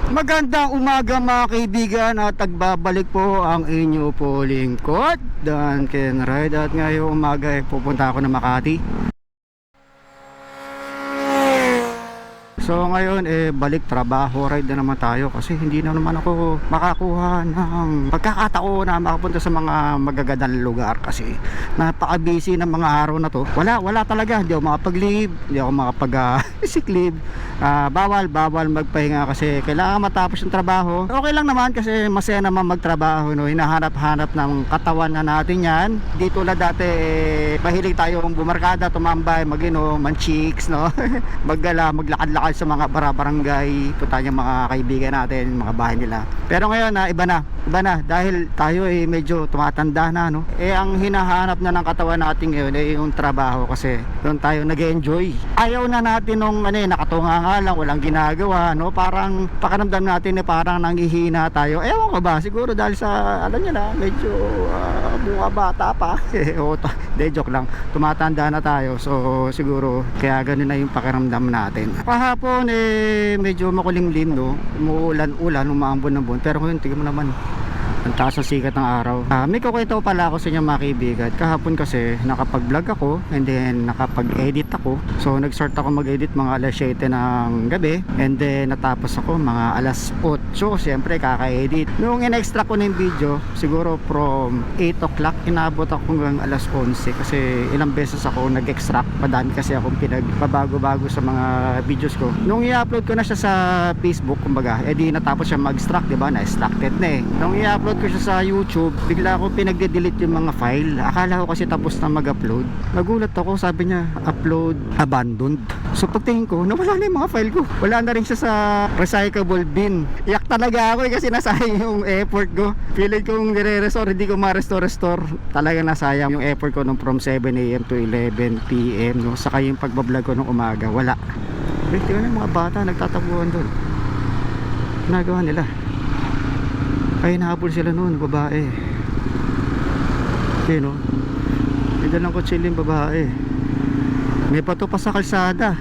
Magandang umaga mga kaibigan at nagbabalik po ang inyo po lingkod Dan Ken Ride at ngayong umaga ay pupunta ako ng Makati. So ngayon balik trabaho ride na naman tayo kasi hindi na naman ako makakuha ng pagkakataon na makapunta sa mga magagandang lugar kasi napaka-busy ng mga araw na to. Wala talaga, hindi ako makapag-leave, hindi ako makapag-sick leave. Bawal magpahinga kasi kailangan matapos yung trabaho. Okay lang naman kasi masaya naman magtrabaho, no? Hinahanap-hanap ng katawan na natin yan. Di tulad dati mahilig tayong bumarkada, tumambay, mag-inom, man-chicks, no? Maggala, maglakad-lakad sa mga barangay, punta yung mga kaibigan natin, mga bahay nila. Pero ngayon iba na dahil tayo medyo tumatanda na, no? Ang hinahanap na ng katawan natin ngayon yung trabaho kasi doon tayo nag-enjoy. Ayaw na natin nung nakatunga nga lang, walang ginagawa, no? Parang pakiramdam natin parang nanghihina tayo. Ewan ko ba, siguro dahil sa alam niyo na, medyo bunga bata pa. De joke lang, tumatanda na tayo. So siguro kaya ganun na yung pakiramdam natin. Kahapon medyo makulimlim, no? Umuulan-ulan, umaambon ng buwan. Pero ngayon tingnan mo naman, ang taas ng sikat ng araw. May kukwento pala ako sa inyo mga kaibigan. Kahapon kasi nakapag-vlog ako and then nakapag-edit ako. So nag-start ako mag-edit mga alas 7 ng gabi and then natapos ako mga alas 8. Siyempre kaka-edit. Nung in-extract ko na yung video, siguro from 8 o'clock, inabot ako hanggang alas 11 kasi ilang beses ako nag-extract. Madami kasi akong pinagbabago-bago sa mga videos ko. Nung i-upload ko na siya sa Facebook, kumbaga, edi natapos siya mag-extract, diba? Na-extracted na Nung i-upload ko siya sa YouTube, bigla ako pinagde-delete yung mga file. Akala ko kasi tapos na mag-upload. Nagulat ako, sabi niya upload abandoned. So pagtingin ko, nawala na yung mga file ko. Wala na rin siya sa recyclable bin. Iyak talaga ako kasi nasayang yung effort ko. Feeling kong nire-restore, hindi ko ma-restore. Talaga nasayang yung effort ko nung from 7 AM to 11 PM, no? Saka yung pagbablog ko nung umaga, wala. Tingnan yung mga bata nagtatabuhan doon. Ginagawa nila. Ay nahabol sila noon, babae. Okay, no? May dalang kutsilyo babae. May bato pa sa kalsada.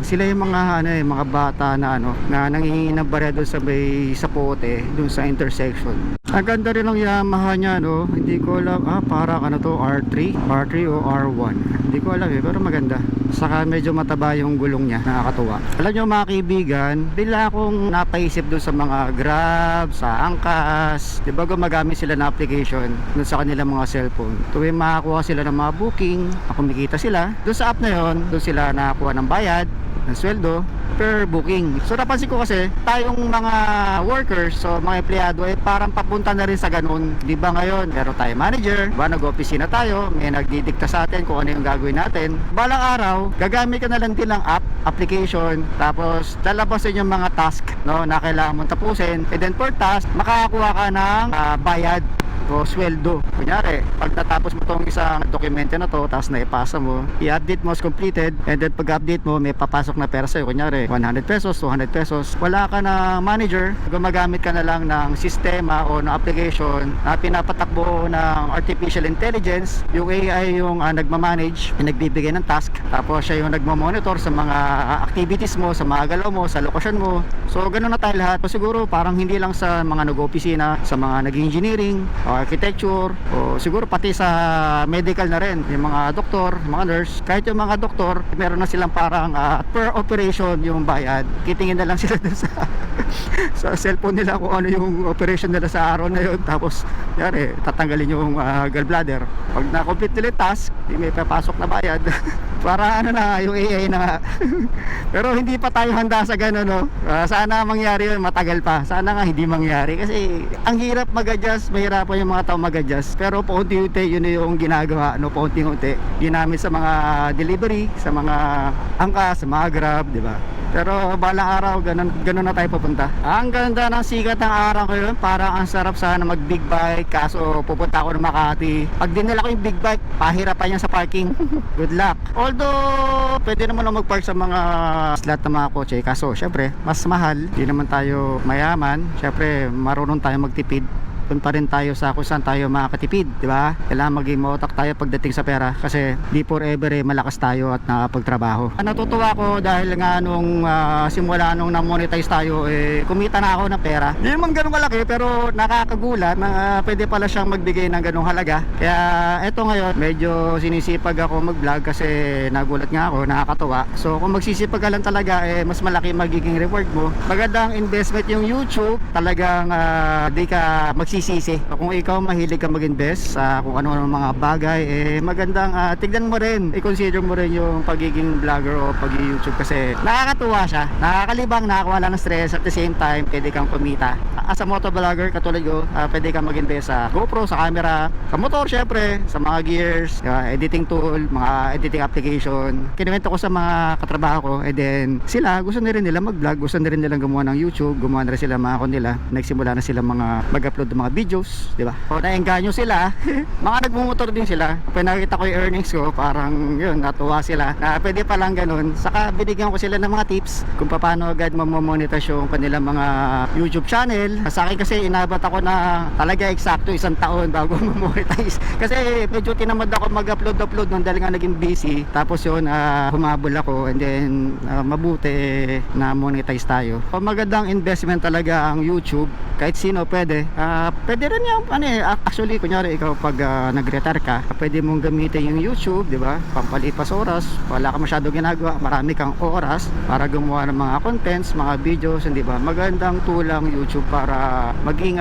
Sila yung mga mga bata na na nangihingi ng barya doon sa may sapote, doon sa intersection. Ang ganda rin ng Yamaha niya, no? Hindi ko alam, parang to, R3 o R1. Hindi ko alam pero maganda. Saka medyo mataba yung gulong niya, nakakatuwa. Alam nyo mga kaibigan, bila akong napaisip doon sa mga Grab, sa Angkas, diba gumagamit sila na application doon sa kanilang mga cellphone. Tuwing makakuha sila ng mga booking, kumikita sila, doon sa app na yon, doon sila nakakuha ng bayad, ng sweldo per booking. So napansin ko kasi tayong mga workers, so mga empleyado parang papunta na rin sa ganun. Di ba ngayon meron tayong manager, diba nag-opisina tayo, may nagdidikta sa atin kung ano yung gagawin natin. Balang araw gagamit ka na lang din ng application, tapos lalabasin yung mga task, no, na kailangan mong tapusin, and then per task makakakuha ka ng bayad o sweldo. Kunyari, pag natapos mo tong isang dokumento na to, tapos naipasa mo, i-update mo as completed, and then pag-update mo, may papasok na pera sa'yo. Kunyari, 100 pesos, 200 pesos. Wala ka na manager, gumagamit ka na lang ng sistema o ng application na pinapatakbo ng artificial intelligence. Yung AI yung nagmamanage, yung nagbibigay ng task, tapos siya yung nagmamonitor sa mga activities mo, sa mga galaw mo, sa lokasyon mo. So, ganun na tayo lahat. So, siguro, parang hindi lang sa mga nag-opisina, sa mga nag-engineering, architecture, o siguro pati sa medical na rin, yung mga doktor, yung mga nurse. Kahit yung mga doktor, meron na silang parang per operation yung bayad. Kitingin na lang sila dun sa cellphone nila kung ano yung operation nila sa araw na yun. Tapos yari, tatanggalin yung gallbladder. Pag na-complete nila yung task, may papasok na bayad. Para yung AI na. Pero hindi pa tayo handa sa gano'n, no? Sana mangyari yun, matagal pa. Sana nga hindi mangyari kasi ang hirap mag-adjust, mahirapan yung mga tao mag-adjust. Pero paunti-unti yun yung ginagawa, no? Paunti-unti ginamit sa mga delivery, sa mga angkas, sa mga Grab, di ba? Pero balang araw, ganun na tayo papunta. Ang ganda ng sikat ng araw ngayon, parang ang sarap sana mag big bike. Kaso pupunta ako ng Makati. Pag dinala ko yung big bike, pahirapan yan sa parking. Good luck. Although pwede naman ako mag-park sa mga slot ng mga kotse. Kaso syempre mas mahal. Hindi naman tayo mayaman. Syempre marunong tayo magtipid. doon pa rin tayo sa kung saan tayo makakatipid, di ba? Kailangan maging mautak tayo pagdating sa pera kasi di forever malakas tayo at nakapagtrabaho. Natutuwa ko dahil nga nung simula nung na-monetize tayo, kumita na ako ng pera. Hindi naman ganun kalaki pero nakakagulat na pwede pala siyang magbigay ng ganung halaga. Kaya eto ngayon, medyo sinisipag ako mag-vlog kasi nagulat nga ako, nakakatuwa. So kung magsisipag ka lang talaga, mas malaki magiging reward mo. Magandang investment yung YouTube, talagang di ka magsisisi. Kung ikaw mahilig ka mag-invest sa kung ano-ano mga bagay, magandang tignan mo rin, i-consider mo rin yung pagiging vlogger o pag-YouTube kasi nakakatuwa siya, nakakalibang, nakakawala ng stress, at the same time pwede kang kumita. As a motovlogger katulad ko, pwede kang mag-invest sa GoPro, sa camera, sa motor syempre, sa mga gears, editing tool, mga editing application. Kinuwento ko sa mga katrabaho ko, and then sila gusto na rin nila mag-vlog, gusto na rin nilang gumawa ng YouTube, gumawa na rin sila mga account nila, nagsimula na sila mag-upload ng mga videos, di ba? O naengganyo sila, mga nagmumotor din sila. Pag nakita ko yung earnings ko, parang yun, natuwa sila na pwede palang ganun. Saka binigyan ko sila ng mga tips kung paano agad mamonetize yung kanilang mga YouTube channel. Sa akin kasi inabot ako na talaga eksakto 1 taon bago mamonetize. Kasi medyo tinamad ako mag-upload nung dahil nga naging busy. Tapos yun, humabol ako, and then mabuti na monetize tayo. So, magandang investment talaga ang YouTube. Kahit sino pwede. Pwede rin yung actually kunyari ikaw pag nag-retire ka, pwede mong gamitin yung YouTube, di ba? Pampalipas oras, wala ka masyadong ginagawa, marami kang oras para gumawa ng mga contents, mga videos, di ba? Magandang tulang YouTube para maging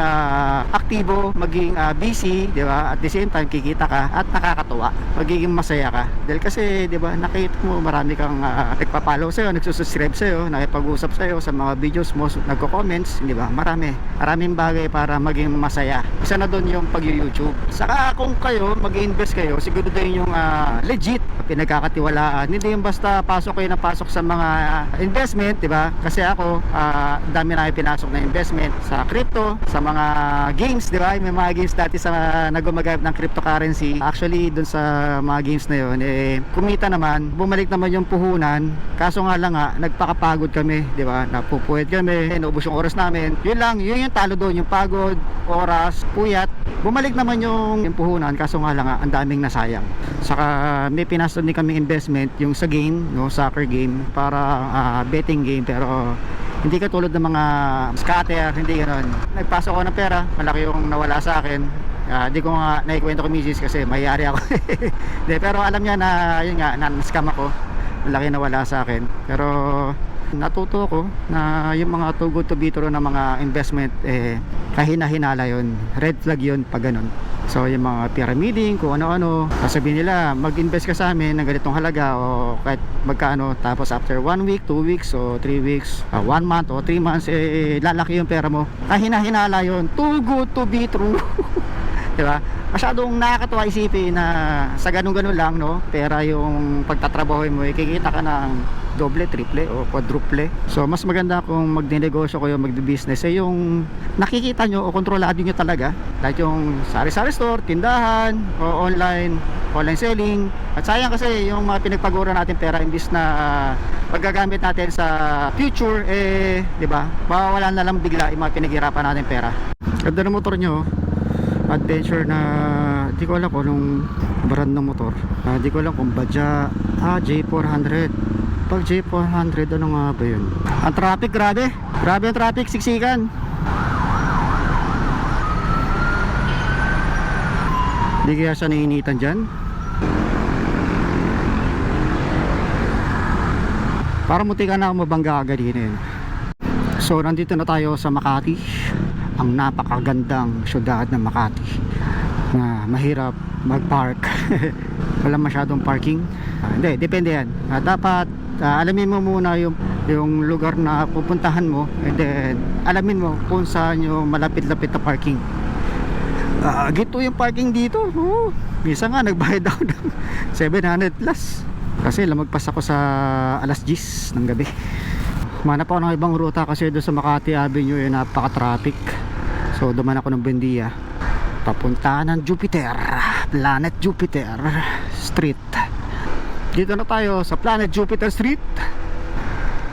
aktibo, maging busy, di ba? At the same time kikita ka at nakakatuwa, magiging masaya ka. Dahil kasi, di ba, nakita mo marami kang nagpa-follow sa'yo, nagsusubscribe sa'yo, nakipag-usap sa'yo sa mga videos mo, nagko-comments, di ba? Maraming bagay para maging masaya. Isa na doon yung pag-YouTube. Saka kung kayo mag-invest kayo, siguro din yung legit, pinagkakatiwalaan. Hindi yung basta pasok kayo na pasok sa mga investment, di ba? Kasi ako, dami na yung pinasok na investment sa crypto, sa mga games, di ba? May mga games dati sa nagumagayap ng cryptocurrency. Actually, doon sa mga games na yun, kumita naman, bumalik naman yung puhunan. Kaso nga lang nagpakapagod kami, di ba? Napupuwet kami, naubos yung oras namin. Yun lang, yun yung talo doon, yung pagod, oras, puyat. Bumalik naman yung puhunan, kaso nga lang ang daming nasayang. Saka may pinasok din kami investment yung sa game, no, soccer game, para betting game, pero hindi katulad ng mga scatter, hindi ganoon. Nagpasok ako ng pera, malaki yung nawala sa akin. Di ko nga naikwento ko misis kasi mayari ako. Pero alam niya na yun nga, na-scam ako, malaki nawala sa akin. Pero natuto ko na yung mga too good to be true na mga investment, kahina-hinala yun, red flag yun pag ganun. So yung mga pyramiding, kung ano-ano, sasabihin nila mag-invest ka sa amin ng ganitong halaga o kahit magkano, tapos after 1 week, 2 weeks o 3 weeks, 1 month o 3 months, lalaki yung pera mo. Kahina-hinala yun, too good to be true. Diba? Masyadong nakakatuwa isipin na sa ganun-ganun lang, no, pera yung pagtatrabaho mo, kikita ka ng doble, triple o quadruple. So mas maganda kung magdinegosyo kayo, magbi-business, yung nakikita nyo o kontrolado nyo talaga, like yung sari-sari store, tindahan o online selling. At sayang kasi yung mga pinagpagura natin pera, imbis na paggagamit natin sa future, di ba, mawawala na lang bigla yung mga pinaghirapan natin pera. Ganda ng motor nyo, adventure na di ko alam kung anong brand ng motor, di ko alam kung Badja, J400. Pag J400, ano nga ba yun? Ang traffic, grabe ang traffic, siksikan. Di kaya siya nainitan dyan. Parang munti ka na ako mabangga agad yun. So nandito na tayo sa Makati, ang napakagandang syudad ng Makati na mahirap mag-park. Wala masyadong parking. Hindi, depende yan. Dapat alamin mo muna yung lugar na pupuntahan mo, and then alamin mo kung saan yung malapit-lapit na parking. Gito yung parking dito. Minsan nga nagbayad ako ng 700 plus kasi lamagpas ako sa alas 10 ng gabi. Manap ako ng ibang ruta kasi doon sa Makati Avenue napaka-traffic. So duman ako ng Buendia papunta ng Jupiter, Planet Jupiter Street. Dito na tayo sa Planet Jupiter Street.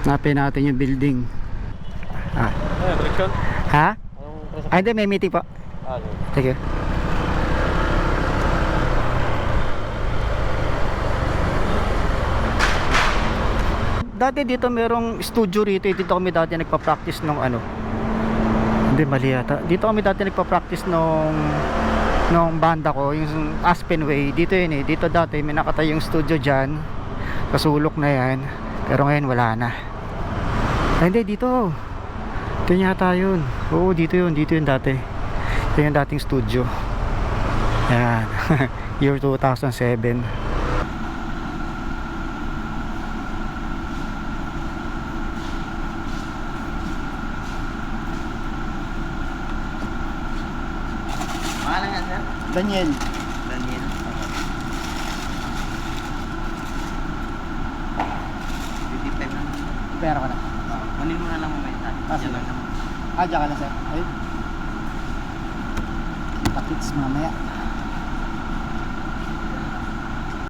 Napin natin yung building. Ha? Ay, hindi, may meeting po. Sige. Dati dito merong studio rito. Dito kami dati nagpa-practice nung ano. Hindi, mali yata. Dito kami dati nagpa-practice nung banda ko, yung Aspen Way. Dito yun eh. Dito dati may nakatayong studio dyan. Kasulok na yan. Pero ngayon wala na. Ay, hindi, dito. Ito yata yun. Oo, dito yun. Dito yun dati. Ito yung dating studio. Ayan. Year 2007. Pangalan nga, sir? Daniel. Daniel. $55 na. Pera ko na. Kunin mo na lang mamaya tayo. Sige. Yan lang naman. Diyan ka na sir. Ayun. Pakits mamaya.